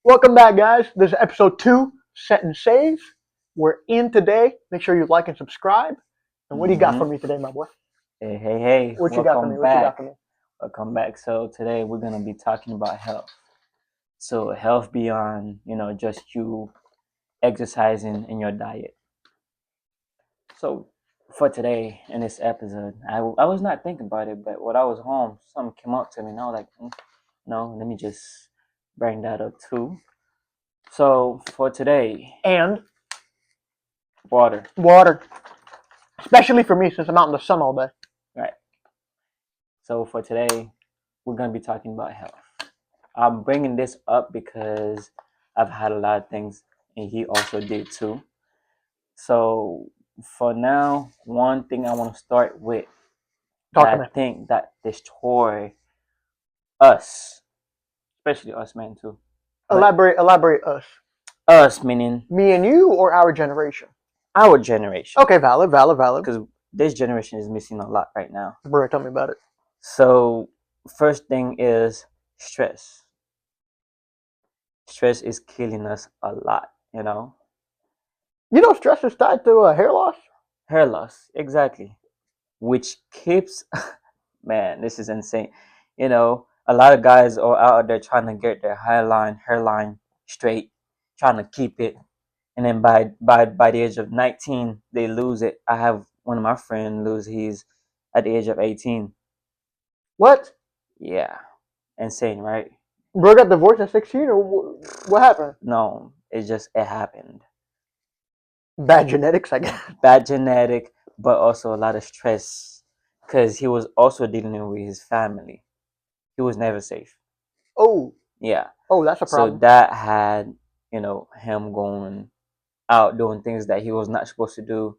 Welcome back, guys. This is episode 2, Set and Save. We're in today. Make sure you like and subscribe. And what do you got for me today, my boy? Hey, What you got for me? What you got for me? Welcome back. So today we're gonna be talking about health. So health beyond, just you exercising and your diet. So for today in this episode, I was not thinking about it, but when I was home, something came up to me and I was like, no, let me just bring that up too. So for today, And water. water. Especially for me since I'm out in the sun all day. Right. So for today, we're gonna be talking about health. I'm bringing this up because I've had a lot of things, and he also did too. So for now, one thing I want to start with Talk to that me. I think that destroy us, especially us men too. Elaborate us. Us meaning Me and you or our generation? our generation. Okay, valid. Because this generation is missing a lot right now. Bro, tell me about it. So first thing is stress. Stress is killing us a lot, You know stress is tied to hair loss? Hair loss, exactly. Which keeps, man, this is insane. A lot of guys are out there trying to get their hairline straight, trying to keep it. And then by the age of 19, they lose it. I have one of my friends lose his at the age of 18. What? Yeah. Insane, right? Bro got divorced at 16 or what happened? No, it happened. Bad genetics, I guess. Bad genetic, but also a lot of stress because he was also dealing with his family. He was never safe. Oh. Yeah. Oh, that's a problem. So that had, him going out doing things that he was not supposed to do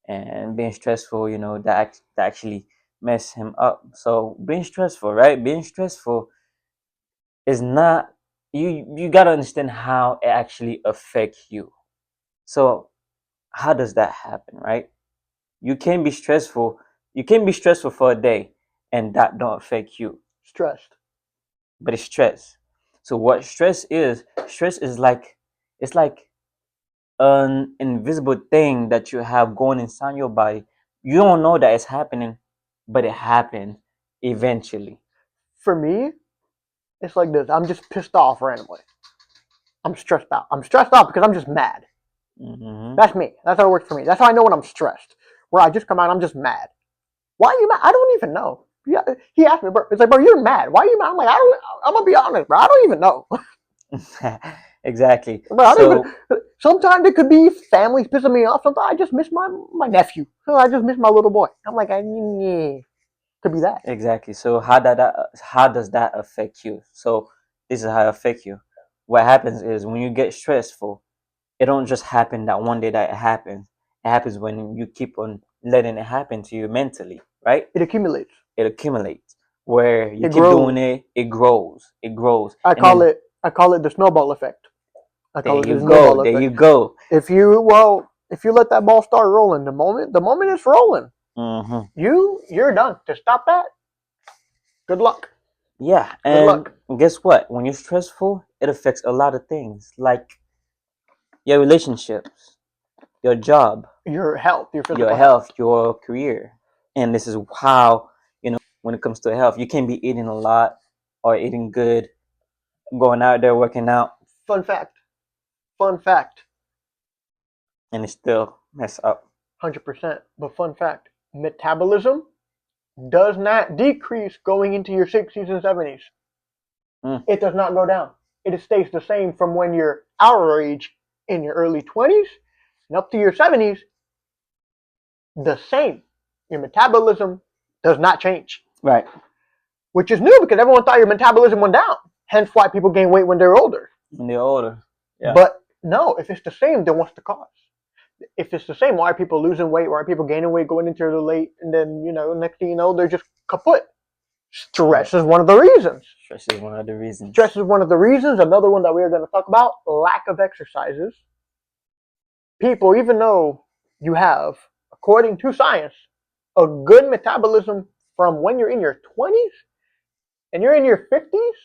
and being stressful, that actually messed him up. So being stressful, right? Being stressful is not you got to understand how it actually affects you. So how does that happen, right? You can be stressful. You can be stressful for a day and that don't affect you. Stressed. But it's stress. So what stress is like it's like an invisible thing that you have going inside your body. You don't know that it's happening, but it happens eventually. For me, it's like this. I'm just pissed off randomly. I'm stressed out. I'm stressed out because I'm just mad. Mm-hmm. That's me. That's how it works for me. That's how I know when I'm stressed. Where I just come out, I'm just mad. Why are you mad? I don't even know. Yeah, he asked me, bro. It's like, bro, you're mad. Why are you mad? I'm like, I'm gonna be honest, bro. I don't even know. Exactly. Bro, I don't even, sometimes it could be families pissing me off. Sometimes I just miss my nephew. I just miss my little boy. I'm like, could be that. Exactly. So how does that affect you? So this is how it affects you. What happens is when you get stressful, it don't just happen that one day that it happens. It happens when you keep on letting it happen to you mentally, right? It accumulates. It accumulates. Where you It keep grows. doing it, it grows. It grows. I call it the snowball effect. There you go. If you let that ball start rolling, the moment it's rolling, Mm-hmm. you're done. To stop that, good luck. Yeah, Good and luck. guess what? When you're stressful, it affects a lot of things, like your relationships, your job, Your health, your physical your health, your career. And this is how, when it comes to health, you can be eating a lot or eating good, going out there working out, Fun fact, and it still mess up. 100%. But fun fact, metabolism does not decrease going into your 60s and 70s. It does not go down. It stays the same from when you're our age in your early 20s and up to your 70s. The same. Your metabolism does not change. Right. Which is new because everyone thought your metabolism went down. Hence why people gain weight when they're older. When they're older. Yeah. But no, if it's the same, then what's the cause? If it's the same, why are people losing weight? Why are people gaining weight going into the late? And then, next thing you know, they're just kaput. Stress is one of the reasons. Stress is one of the reasons. Stress is one of the reasons. Another one that we are going to talk about, lack of exercises. People, even though you have, according to science, a good metabolism from when you're in your 20s and you're in your 50s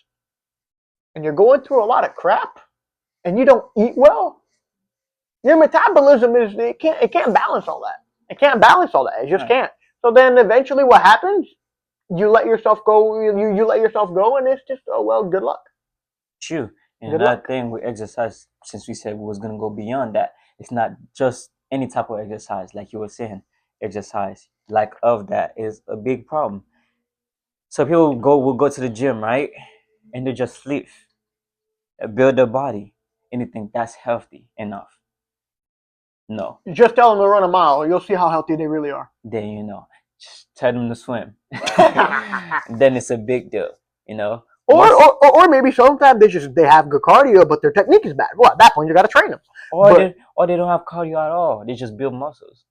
and you're going through a lot of crap, and you don't eat well, your metabolism it can't balance all that. It can't balance all that. It just Right. can't. So then eventually, what happens? You let yourself go. You let yourself go, and it's just, oh well, good luck. True. And Good another luck. thing with exercise, since we said we was gonna go beyond that, it's not just any type of exercise, like you were saying. Exercise, lack of that is a big problem. So people will go to the gym, right? And they just sleep, build their body. Anything that's healthy enough. No. Just tell them to run a mile. You'll see how healthy they really are. Then just tell them to swim. Then it's a big deal, you know. Or maybe sometimes they have good cardio, but their technique is bad. Well, at that point you got to train them. Or they don't have cardio at all. They just build muscles.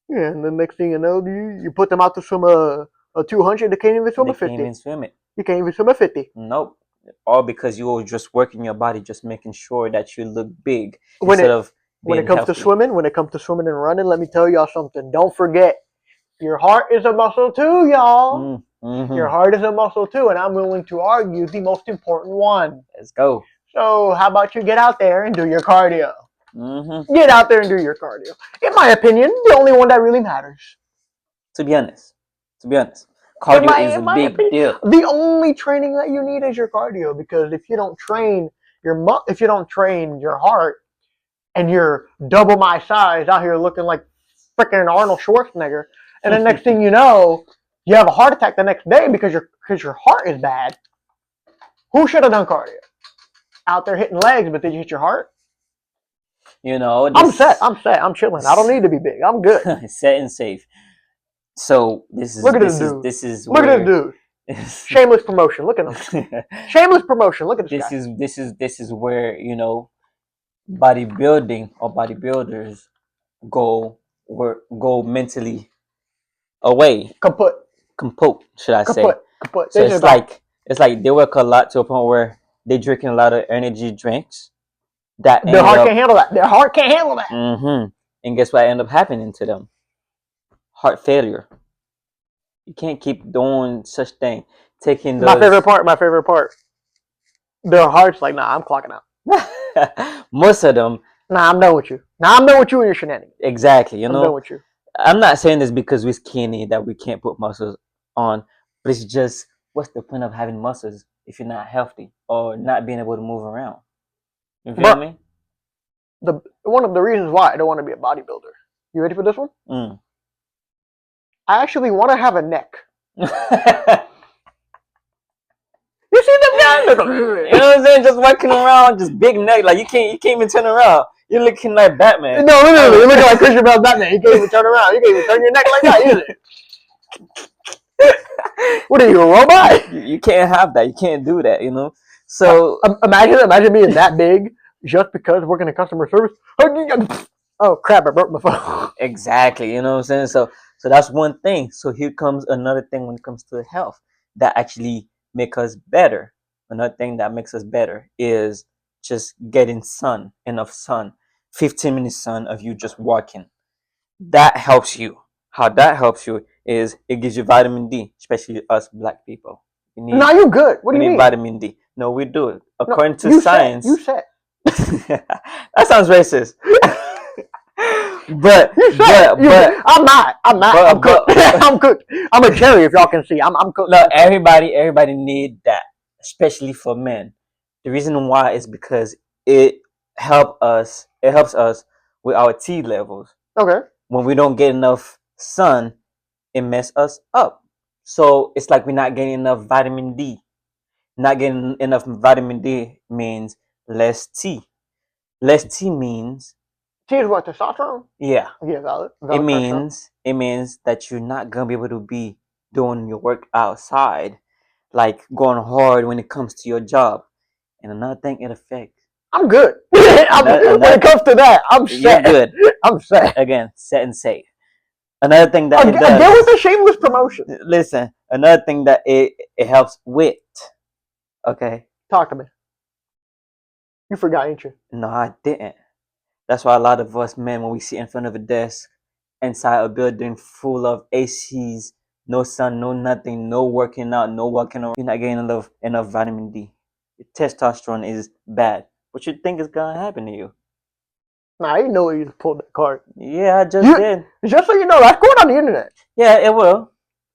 Yeah, and the next thing you know, you put them out to swim a 200, they can't even swim a 50. They can't even swim it. You can't even swim a 50. Nope. All because you were just working your body, just making sure that you look big When instead of when being it comes healthy. to swimming, and running, let me tell y'all something. Don't forget, your heart is a muscle too, y'all. Mm-hmm. Your heart is a muscle too, and I'm willing to argue the most important one. Let's go. So how about you get out there and do your cardio? Mm-hmm. Get out there and do your cardio. In my opinion, the only one that really matters. To be honest, cardio is a big deal. The only training that you need is your cardio, because if you don't train your heart, and you're double my size out here looking like freaking Arnold Schwarzenegger, and the next thing you know, you have a heart attack the next day because your heart is bad. Who should have done cardio? Out there hitting legs, but did you hit your heart? I'm set. I'm chilling. I don't need to be big. I'm good. Set and safe. So this is Look at this dude. Look at this dude. Shameless promotion. Look at him. Shameless promotion. Look at this guy. This is where bodybuilding or bodybuilders go mentally away. Kaput. Should I say? Kaput. So it's like they work a lot to a point where they drinking a lot of energy drinks. That their heart can't handle that. Their heart can't handle that. Mm-hmm. And guess what ended up happening to them? Heart failure. You can't keep doing such thing. Taking those... My favorite part. Their heart's like, nah, I'm clocking out. Most of them. Nah, I'm done with you. Nah, I'm done with you and your shenanigans. Exactly. I'm done with you. I'm not saying this because we're skinny that we can't put muscles on, but it's just, what's the point of having muscles if you're not healthy or not being able to move around? You feel me? One of the reasons why I don't want to be a bodybuilder. You ready for this one? I actually want to have a neck. You see them guys? You know what I'm saying? Just walking around, just big neck, like you can't even turn around. You're looking like Batman. No, literally, you're looking like Christian Bale's Batman. You can't even turn around. You can't even turn your neck like that either. What are you, a robot? You can't have that. You can't do that. So imagine being that big just because working in customer service. Oh crap! I broke my phone. Exactly. You know what I'm saying? So that's one thing. So here comes another thing when it comes to health that actually make us better. Another thing that makes us better is just getting enough sun, 15 minutes sun of you just walking. That helps you. How that helps you is it gives you vitamin D, especially us black people. Now you good. What do you mean? Vitamin D. No, we do it. According to science. You said. That sounds racist. But I'm not. I'm cooked. I'm cooked. I'm a cherry, if y'all can see. I'm cooked. No, everybody need that, especially for men. The reason why is because it helps us with our T levels. Okay. When we don't get enough sun, it messes us up. So it's like we're not getting enough vitamin D. Not getting enough vitamin D means less T. Less T means... T is what, testosterone? Yeah. Yeah, valid it means that you're not going to be able to be doing your work outside, like going hard when it comes to your job. And another thing it affects... I'm good. When it comes to that, I'm set. You're good. I'm set. Again, set and safe. Another thing that it does... Again with the shameless promotion. Listen, another thing that it helps with... Okay? Talk to me. You forgot, ain't you? No, I didn't. That's why a lot of us men, when we sit in front of a desk inside a building full of ACs, no sun, no nothing, no working out, no walking around, you're not getting enough vitamin D. Your testosterone is bad. What you think is gonna happen to you? Nah, I didn't know you just pulled that card. Yeah, I just You- did. Just so you know, that's going on the internet. Yeah, it will.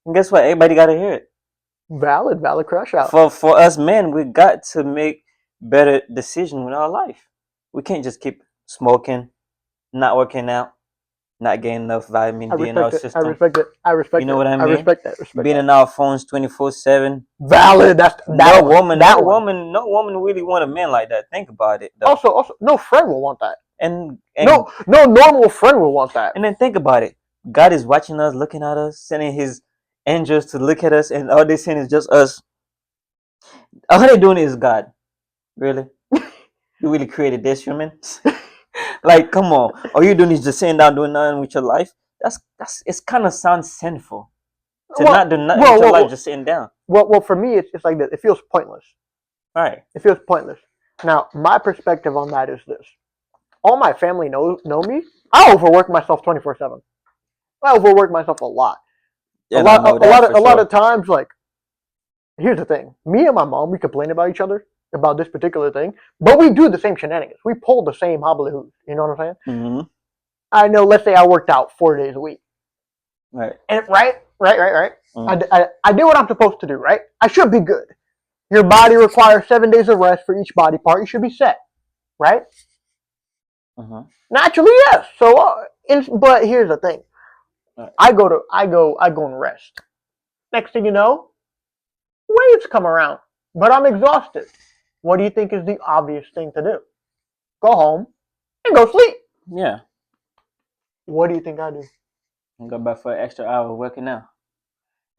And guess what? Everybody gotta hear it. Valid crash out. For us men, we got to make better decisions with our life. We can't just keep smoking, not working out, not getting enough vitamin I D in our respect it. I system. respect it. I respect You know it. what I I mean? respect that. Respect Being that. in our phones 24/7. Valid. That's that No one. woman, That no one. woman, no woman really want a man like that. Think about it, though. Also, no friend will want that. And No normal friend will want that. And then think about it. God is watching us, looking at us, sending His angels to look at us, and all they seeing is just us. All they're doing is God. Really? You really created this human? Like, come on. All you're doing is just sitting down doing nothing with your life. That's it's kind of sounds sinful to not do nothing with your life, just sitting down. Well, for me, it's like this. It feels pointless. Right. It feels pointless. Now, my perspective on that is this: all my family know me. I overwork myself 24/7. I overwork myself a lot. Yeah, a lot of times, like, here's the thing: me and my mom, we complain about each other about this particular thing, but we do the same shenanigans. We pull the same hobblehoos. You know what I'm saying? Mm-hmm. I know. Let's say I worked out 4 days a week. Right. And right. Mm. I did what I'm supposed to do. Right. I should be good. Your body requires 7 days of rest for each body part. You should be set. Right. Mm-hmm. Naturally, yes. So, but here's the thing: Right. I go and rest. Next thing you know, waves come around, but I'm exhausted. What do you think is the obvious thing to do? Go home and go sleep. Yeah. What do you think I do? And go back for an extra hour working out,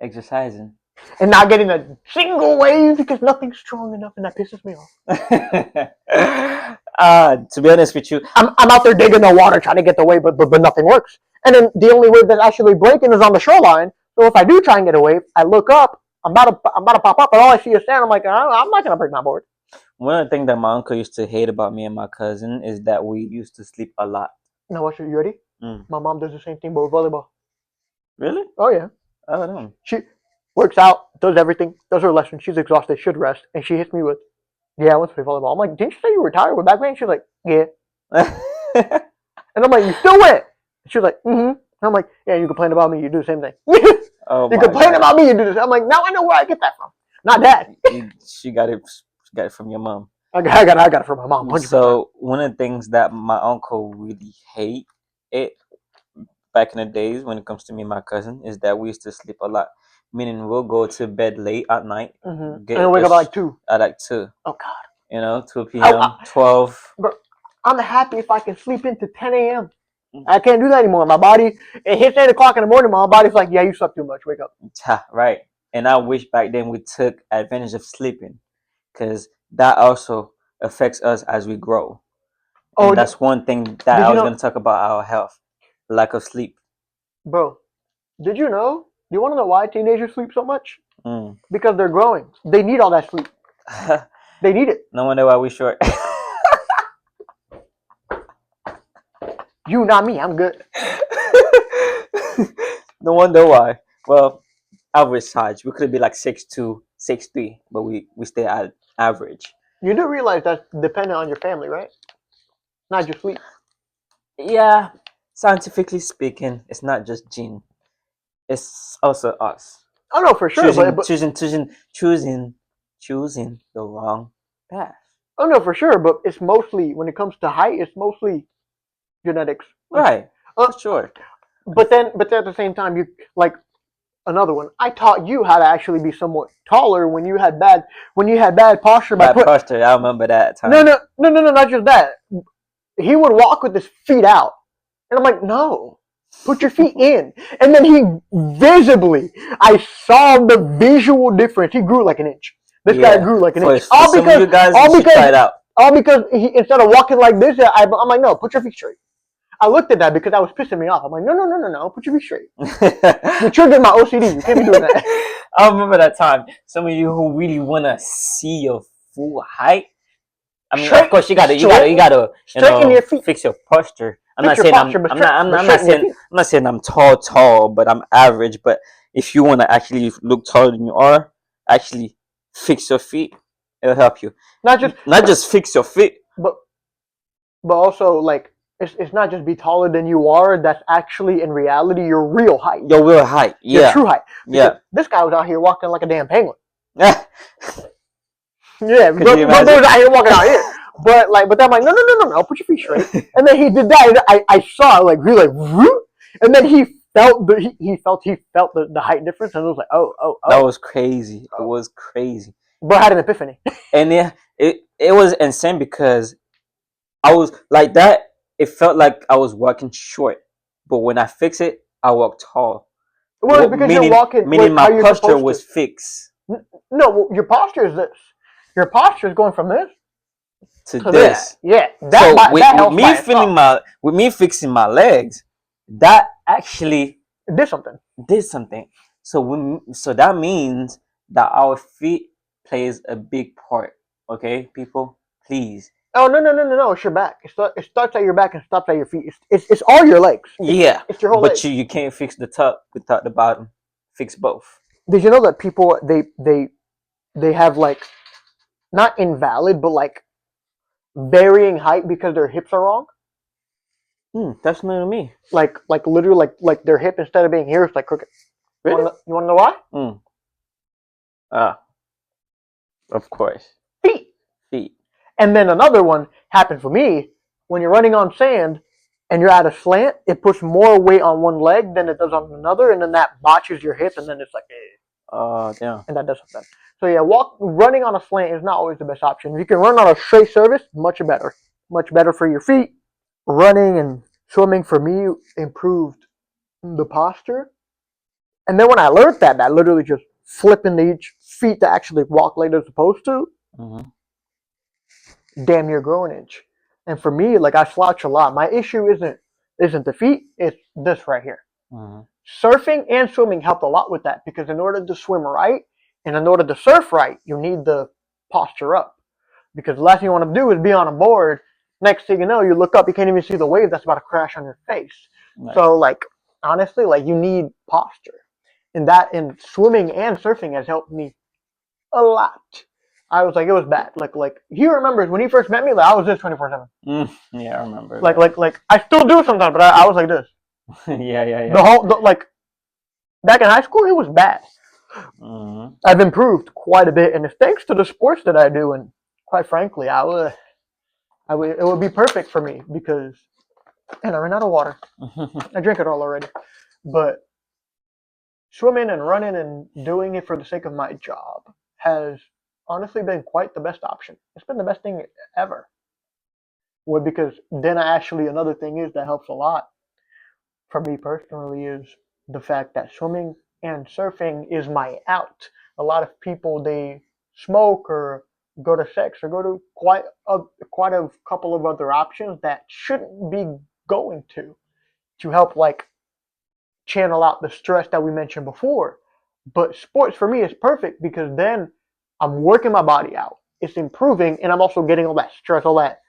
exercising, and not getting a single wave because nothing's strong enough, and that pisses me off. To be honest with you, I'm out there digging the water trying to get the wave, but nothing works. And then the only wave that's actually breaking is on the shoreline. So if I do try and get a wave, I look up, I'm about to pop up, and all I see is sand. I'm like, I'm not gonna break my board. One of the things that my uncle used to hate about me and my cousin is that we used to sleep a lot. Now, what? You ready? My mom does the same thing, but with volleyball. Really? Oh yeah. Oh no. She works out, does everything, does her lessons. She's exhausted, should rest, and she hits me with, "Yeah, I want to play volleyball." I'm like, "Didn't you say you were retired with back pain?" She's like, "Yeah." And I'm like, "You still went?" She was like, "Mm-hmm." And I'm like, "Yeah, you complain about me, you do the same thing." Oh, you complain about me, you do this. I'm like, now I know where I get that from. Not dad. She got it from your mom. I got it from my mom. 100%. So one of the things that my uncle really hate it back in the days when it comes to me and my cousin is that we used to sleep a lot. Meaning we'll go to bed late at night, and wake up at like 2. At like 2. Oh God. 2 p.m., 12. Bro, I'm happy if I can sleep into 10 a.m. I can't do that anymore. My body, it hits 8 o'clock in the morning. My body's like, "Yeah, you slept too much. Wake up." Right. And I wish back then we took advantage of sleeping, because that also affects us as we grow. And that's one thing that I was going to talk about, our health, lack of sleep. Bro, did you know? Do you want to know why teenagers sleep so much? Mm. Because they're growing. They need all that sleep. They need it. No wonder why we're short. You, not me. I'm good. No wonder why. Well, average size. We could be like 6'2", 6'3", but we stay at average. You do realize that's dependent on your family, right? Not your sleep. Yeah. Scientifically speaking, it's not just gene. It's also us. Oh no, for sure. Choosing the wrong path. Oh no, for sure. But it's mostly, when it comes to height, it's mostly genetics. Right. For sure. But then at the same time, you like another one. I taught you how to actually be somewhat taller when you had bad posture. Posture. I remember that time. No, not just that. He would walk with his feet out, and I'm like, "No, put your feet in." And then I saw the visual difference. He grew like an inch. This guy grew like an inch. All because he, instead of walking like this, I'm like, "No, put your feet straight." I looked at that because that was pissing me off. I'm like, no, put your feet straight. You triggered my OCD. You can't be doing that. I remember that time. Some of you who really want to see your full height. I mean, of course, you gotta fix your posture. I'm not saying I'm tall, but I'm average. But if you want to actually look taller than you are, actually fix your feet. It'll help you. Not just fix your feet, but also like it's not just be taller than you are. That's actually in reality your real height, Your real height. your Yeah. true height. Yeah. Because this guy was out here walking like a damn penguin. Could Yeah, you but imagine? was out here walking out here. But then I'm like, no, put your feet straight. And then he did that. And I saw it, like he like, whoop, and then he felt the height difference, and it was like, oh. That was crazy. It was crazy. Bro had an epiphany. And it was insane because I was like that. It felt like I was walking short, but when I fixed it, I walked tall. Well, it's because you're walking. Meaning how my you're posture supposed was to. fixed No, well, your posture is this. Your posture is going from this to to this. that. Yeah, So that helps by itself. with me fixing my legs, that actually It did something. did something. So that means that our feet plays a big part. Okay, people, please. Oh no! It's your back. It starts at your back and stops at your feet. It's all your legs. Yeah, it's your whole but legs. you can't fix the top without the bottom. Fix both. Did you know that people they have like not invalid but like varying height because their hips are wrong? That's new to me. Like literally like their hip instead of being here it's like crooked. Really? You want to know why? Of course. Feet. And then another one happened for me when you're running on sand and you're at a slant. It puts more weight on one leg than it does on another, and then that botches your hip, and then it's like, yeah. And that does something. So yeah, running on a slant is not always the best option. If you can run on a straight surface, much better for your feet. Running and swimming for me improved the posture. And then when I learned that literally just flipping each feet to actually walk like they're supposed to, damn near grow an inch. And for me, like I slouch a lot. My issue isn't the feet, it's this right here. Surfing and swimming helped a lot with that because in order to swim right and in order to surf right, you need the posture up. Because the last thing you want to do is be on a board. Next thing you know, you look up, you can't even see the wave that's about to crash on your face. Right. So like honestly, like you need posture. And that in swimming and surfing has helped me a lot. I was like, it was bad. Like he remembers when he first met me, like I was this 24/7. Yeah, I remember. Like I still do sometimes, but I was like this. Yeah. Like back in high school, it was bad. I've improved quite a bit, and it's thanks to the sports that I do. And quite frankly, it would be perfect for me because, and I ran out of water. I drank it all already, but swimming and running and doing it for the sake of my job has honestly been quite the best option. It's been the best thing ever. Well, because then another thing is that helps a lot for me personally is the fact that swimming and surfing is my out. A lot of people, they smoke or go to sex or go to quite a couple of other options that shouldn't be going to help like channel out the stress that we mentioned before. But sports for me is perfect because then I'm working my body out. It's improving, and I'm also getting all that stress, all that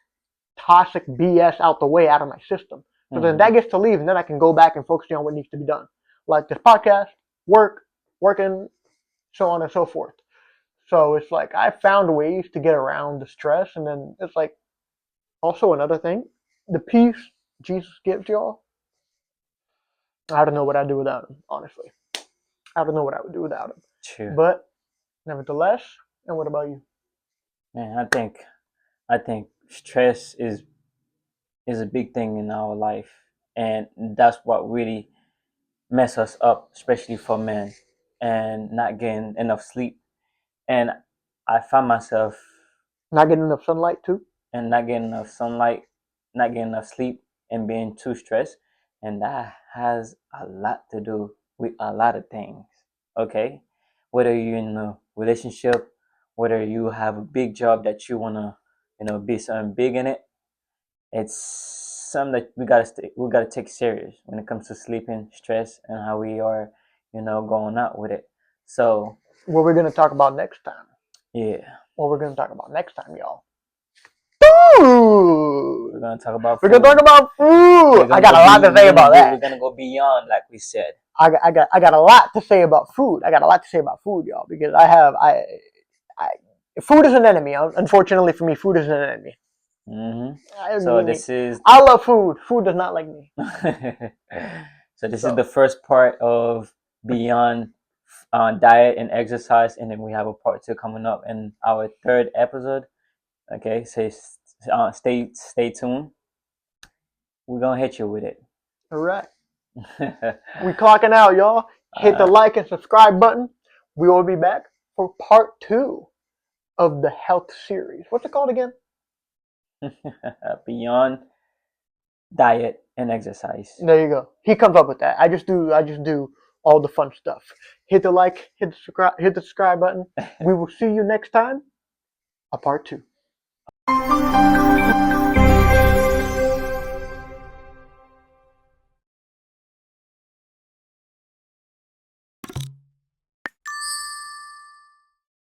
toxic BS out the way, out of my system. So then that gets to leave, and then I can go back and focus on what needs to be done. Like this podcast, working, so on and so forth. So it's like I found ways to get around the stress, and then it's like also another thing, the peace Jesus gives y'all. I don't know what I'd do without him, honestly. I don't know what I would do without him. True. But nevertheless, and what about you? Man, I think stress is a big thing in our life, and that's what really mess us up, especially for men, and not getting enough sleep. And I find myself not getting enough sunlight too, and not getting enough sunlight, not getting enough sleep, and being too stressed, and that has a lot to do with a lot of things. Okay, whether you're in a relationship, whether you have a big job that you wanna, be something big in it, it's something that we gotta take serious when it comes to sleeping, stress, and how we are, going out with it. So what we're gonna talk about next time. Yeah. What we're gonna talk about next time, y'all. Food. We're gonna talk about food. I got a lot to say about that. We're gonna go beyond, like we said. I got a lot to say about food. Y'all, because food is an enemy. Unfortunately for me, food is an enemy. Hmm. I So mean, this is I love food. Food does not like me. so this is So, the first part of Beyond diet and exercise, and then we have a part two coming up in our third episode. Okay, so stay tuned. We're gonna hit you with it. all right. We clocking out, y'all. Hit the uh, like and subscribe button. We will be back for part 2 of the health series. What's it called again? Beyond diet and exercise. There you go. He comes up with that. I just do all the fun stuff. Hit the like, hit the subscribe button. We will see you next time. A part 2.